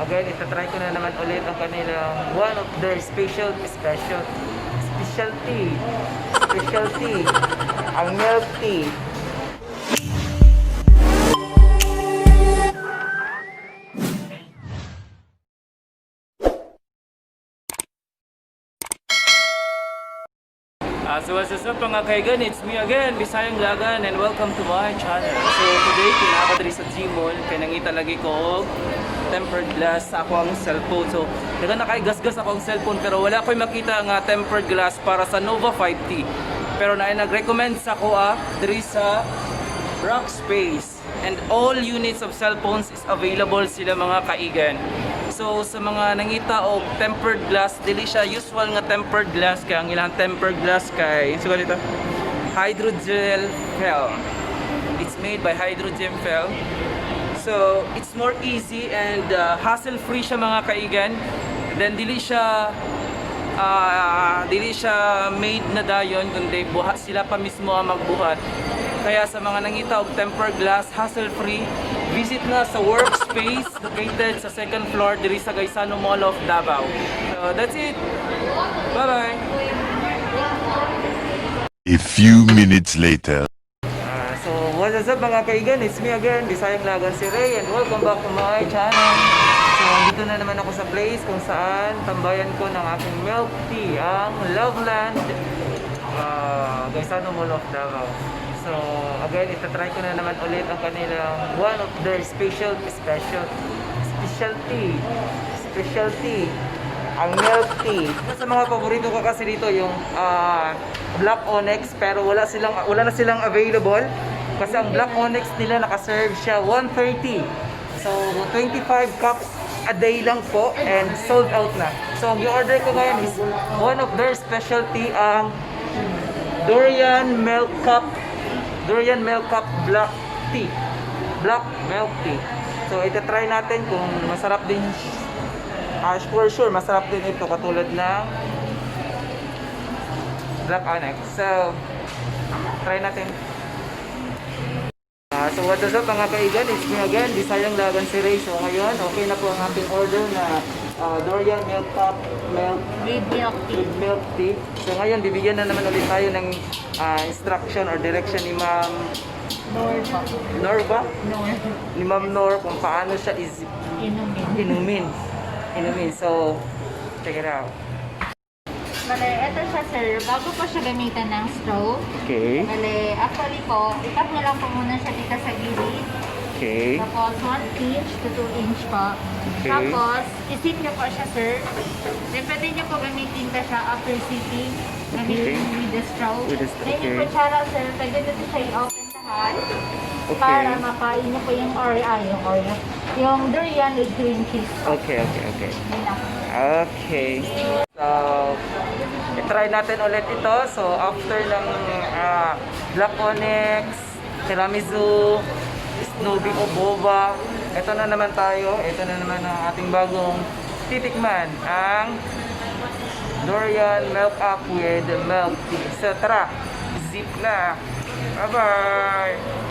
again, itatry ko na naman ulit ang kanilang one of their specialty, ang milk tea. So what's up mga kaigan, it's me again, Bisayang Lagan, and welcome to my channel. So today, kinakadari sa Gmall, kaya nangita lagi ko tempered glass sa ako ang cellphone. So nakaigasgas ako ang cellphone pero wala ko'y makita nga tempered glass para sa Nova 5T. Pero nag-recommend sa ko diri sa Rackspace, and all units of cellphones is available sila mga kaigan. So sa mga nangita og tempered glass, dili siya usual nga tempered glass, kaya ang ilang tempered glass kay dito hydrogel film. It's made by hydrogel film. So it's more easy and hassle-free siya mga kaigan. Then dili siya made na dayon, kundi buhat sila pa mismo ang magbuhat. Kaya sa mga nangita og tempered glass, hassle-free, visit na sa Workspace located sa second floor diri sa Gaisano Mall of Davao. So that's it. Bye-bye. A few minutes later. So what's up mga kaigan, it's me again, Bisayang Lagan si Ray, and welcome back to my channel. So dito na naman ako sa place kung saan tambayan ko ng aking milk tea, ang Loveland Gaisano Mall of Davao. So again, itatry ko na naman ulit ang kanilang one of their specialty, ang milk tea. Sa mga paborito ko kasi dito yung Black Onyx, pero wala na silang available kasi ang Black Onyx nila naka-serve siya 130. So 25 cups a day lang po and sold out na. So ang i-order ko ngayon is one of their specialty, ang Durian Milk Cup Black Milk Tea. So ita-try natin kung masarap din. For sure masarap din ito katulad ng Black Onyx. So try natin. So what is up mga kaigan, it's me again, Bisayang Lagan si Ray. So ngayon, okay na po ang ating order na Durian Milk Cup with milk tea. So ngayon, bibigyan na naman ulit tayo ng instruction or direction ni Ma'am Norba? Ni Ma'am Nor kung paano siya inumin. So, check it out. Bale, ito siya sir, bago po siya gamitan ng straw. Okay. Bale, actually po, itap niyo lang po muna siya dito sa gilid. Okay. Tapos 1 inch to 2 inch po. Okay. Tapos, isip niyo po siya sir. Then pwede niyo po gamitin pa siya after sipping. Gamitin with the straw. Then yung kutsara sir, pwede dito siya i-open lahat. Okay. Para makain niyo po yung yung durian with cream cheese. Okay. Yun lang. Okay. So, i-try natin ulit ito. So, after ng Black Onyx, Tiramisu, Snowy o Boba, ito na naman tayo. Ito na naman ang ating bagong titikman, ang Durian Milk Up with Milk Tea. So, tara, zip na. Bye-bye!